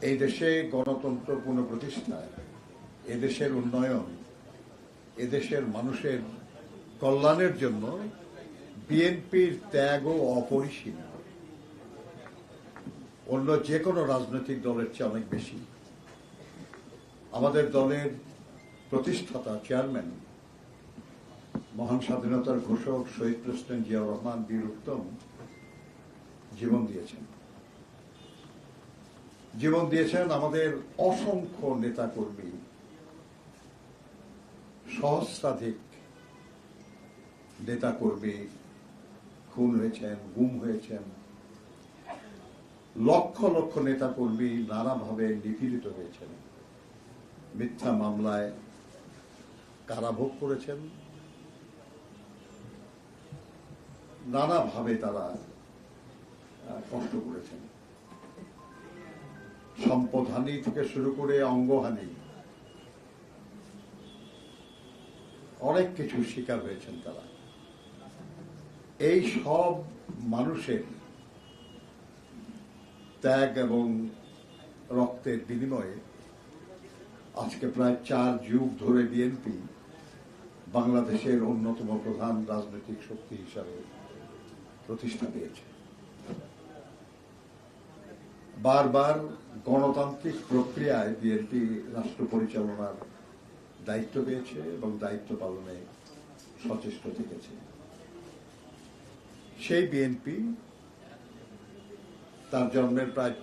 এই দেশে গণতন্ত্র পুনঃপ্রতিষ্ঠায়, এদেশের উন্নয়ন, এদেশের মানুষের কল্যাণের জন্য বিএনপির ত্যাগও অপরিসীম, অন্য যে কোনো রাজনৈতিক দলের চেয়ে অনেক বেশি। আমাদের দলের প্রতিষ্ঠাতা চেয়ারম্যান, মহান স্বাধীনতার ঘোষক শহীদ প্রেসিডেন্ট জিয়াউর রহমান বীর উত্তম জীবন দিয়েছেন আমাদের অসংখ্য নেতাকর্মী, সহস্রাধিক নেতাকর্মী খুন হয়েছেন, গুম হয়েছেন, লক্ষ লক্ষ নেতাকর্মী নানাভাবে নিপীড়িত হয়েছেন, মিথ্যা মামলায় কারাভোগ করেছেন, নানাভাবে তারা কষ্ট করেছেন, সম্পদহানি থেকে শুরু করে অঙ্গহানি, অনেক কিছু শিকার হয়েছেন তারা। এই সব মানুষের ত্যাগ এবং রক্তের বিনিময়ে আজকে প্রায় 4 যুগ ধরে বিএনপি বাংলাদেশের অন্যতম প্রধান রাজনৈতিক শক্তি হিসাবে প্রতিষ্ঠা পেয়েছে। বারবার গণতান্ত্রিক প্রক্রিয়ায় বিএনপি রাষ্ট্র পরিচালনার দায়িত্ব পেয়েছে এবং দায়িত্ব পালনে সচেষ্ট থেকেছে। সেই বিএনপি তার জন্মের প্রায়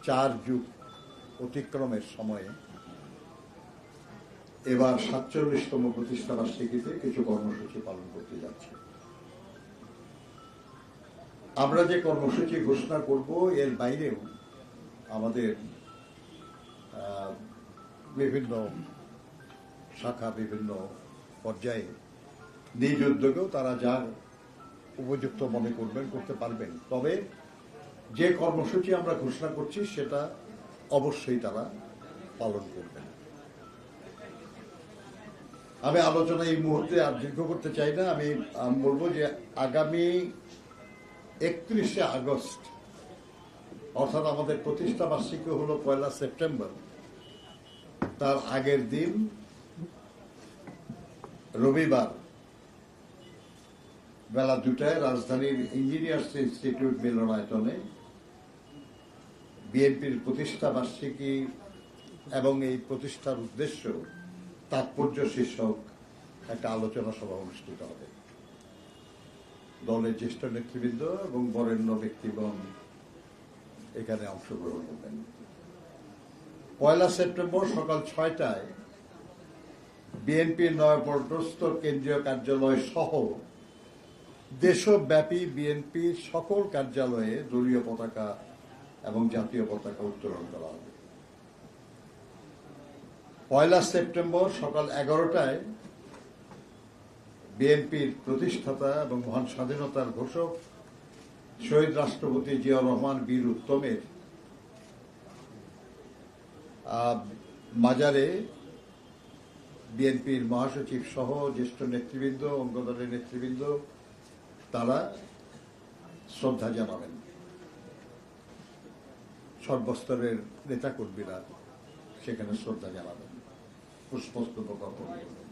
4 যুগ অতিক্রমের সময়ে এবার 47তম প্রতিষ্ঠা বার্ষিকীতে কিছু কর্মসূচি পালন করতে যাচ্ছে। আমরা যে কর্মসূচি ঘোষণা করব এর বাইরেও আমাদের বিভিন্ন শাখা, বিভিন্ন পর্যায়ে নিজ উদ্যোগেও তারা যা উপযুক্ত মনে করবেন করতে পারবেন। তবে যে কর্মসূচি আমরা ঘোষণা করছি সেটা অবশ্যই তারা পালন করবেন। আমি আলোচনা এই মুহূর্তে আর দীর্ঘ করতে চাই না। আমি বলবো যে আগামী 31শে আগস্ট, অর্থাৎ আমাদের প্রতিষ্ঠা বার্ষিকী হলো 1 সেপ্টেম্বর, তার আগের দিন রবিবার বেলা 2টায় রাজধানীর ইঞ্জিনিয়ার্স ইনস্টিটিউট মিলনায়তনে বিএনপির প্রতিষ্ঠা বার্ষিকী এবং এই প্রতিষ্ঠার উদ্দেশ্য, তাৎপর্য শীর্ষক একটা আলোচনা সভা অনুষ্ঠিত হবে। দলের জ্যেষ্ঠ নেতৃবৃন্দ এবং বরেণ্য ব্যক্তিগণ এখানে অংশগ্রহণ করবেন। 1 সেপ্টেম্বর সকাল 6টায় বিএনপির নয়াপল্টনস্থ কেন্দ্রীয় কার্যালয় সহ দেশব্যাপী বিএনপির সকল কার্যালয়ে দলীয় পতাকা এবং জাতীয় পতাকা উত্তোলন করা হবে। 1 সেপ্টেম্বর সকাল 11টায় বিএনপির প্রতিষ্ঠাতা এবং মহান স্বাধীনতার ঘোষক শহীদ রাষ্ট্রপতি জিয়াউর রহমান বীর উত্তমের মাজারে বিএনপির মহাসচিব সহ জ্যেষ্ঠ নেতৃবৃন্দ, অঙ্গদলের নেতৃবৃন্দ তারা শ্রদ্ধা জানাবেন। সর্বস্তরের নেতাকর্মীরা সেখানে শ্রদ্ধা জানাবেন, পুষ্পস্তবক অর্পণ করবেন,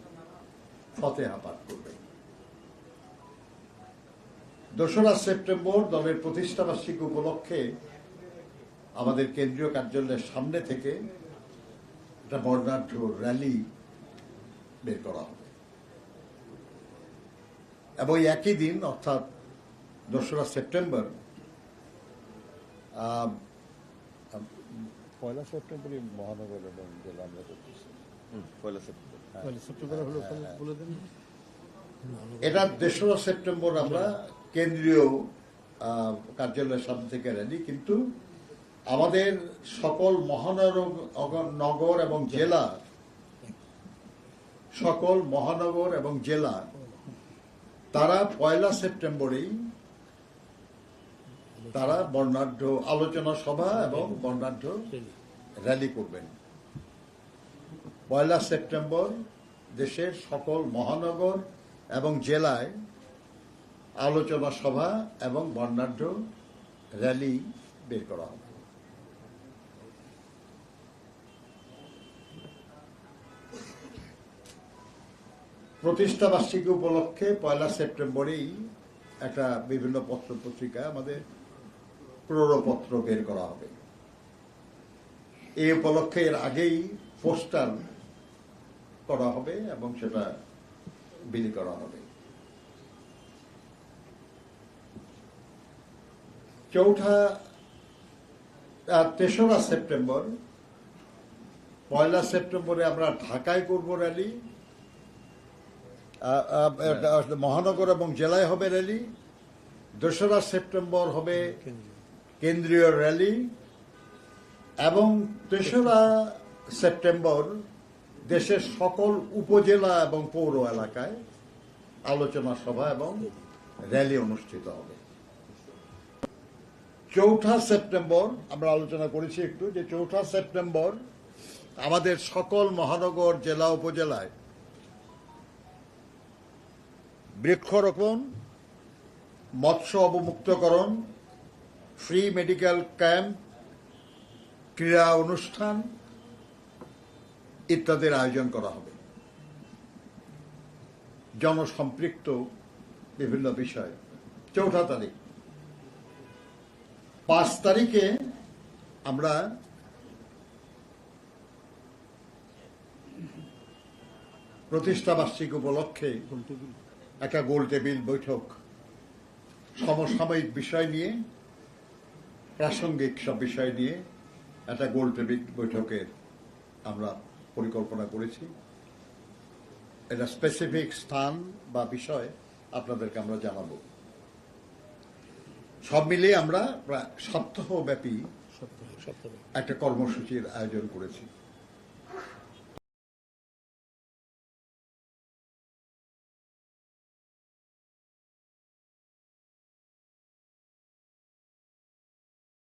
ফতেহা পাঠ করবেন। 2রা সেপ্টেম্বর দলের প্রতিষ্ঠা বার্ষিকী উপলক্ষে আমাদের কেন্দ্রীয় কার্যালয়ের সামনে থেকে একটা বর্ণাঢ্য র্যালি বের করা হবে এবং একই দিন অর্থাৎ 2রা সেপ্টেম্বর 1 সেপ্টেম্বরই মহানগর এবং জেলা আমরা করতেছি। 1 সেপ্টেম্বর এটা 2রা সেপ্টেম্বর আমরা কেন্দ্রীয় কার্যালয়ের সামনে থেকে র্যালি, কিন্তু আমাদের সকল মহানগর এবং জেলা, সকল মহানগর এবং জেলা তারা 1 সেপ্টেম্বরেই তারা বর্ণাঢ্য আলোচনা সভা এবং বর্ণাঢ্য র্যালি করবেন। 1 সেপ্টেম্বর দেশের সকল মহানগর এবং জেলায় আলোচনা সভা এবং বর্ণাঢ্য র্যালি বের করা হবে। প্রতিষ্ঠা বার্ষিকী উপলক্ষে 1 সেপ্টেম্বরেই একটা বিভিন্ন পত্র পত্রিকায় আমাদের প্ররপত্র বের করা হবে। এই উপলক্ষে এর আগেই পোস্টার করা হবে এবং সেটা বিলি করা হবে। 3রা সেপ্টেম্বর, 1 সেপ্টেম্বরে আমরা ঢাকায় করব র্যালি, মহানগর এবং জেলায় হবে র্যালি। 2রা সেপ্টেম্বর হবে কেন্দ্রীয় র্যালি এবং 3রা সেপ্টেম্বর দেশের সকল উপজেলা এবং পৌর এলাকায় আলোচনা সভা এবং র্যালি অনুষ্ঠিত হবে। 4ঠা সেপ্টেম্বর আমরা আলোচনা করেছি একটু, যে 4ঠা সেপ্টেম্বর আমাদের সকল মহানগর, জেলা, উপজেলায় বৃক্ষরোপণ, মৎস্য অবমুক্তকরণ, ফ্রি মেডিকেল ক্যাম্প, ক্রীড়া অনুষ্ঠান ইত্যাদির আয়োজন করা হবে। জনসম্পৃক্ত বিভিন্ন বিষয়। 4ঠা তারিখ। 5 তারিখে আমরা প্রতিষ্ঠা বার্ষিকী উপলক্ষে একটা গোল টেবিল বৈঠক, সমসাময়িক বিষয় নিয়ে, প্রাসঙ্গিক সব বিষয় নিয়ে একটা গোল টেবিল বৈঠকের আমরা পরিকল্পনা করেছি। এটা স্পেসিফিক স্থান বা বিষয় আপনাদেরকে আমরা জানাবো। সব মিলিয়ে আমরা প্রায় সপ্তাহব্যাপী একটা কর্মসূচির আয়োজন করেছি।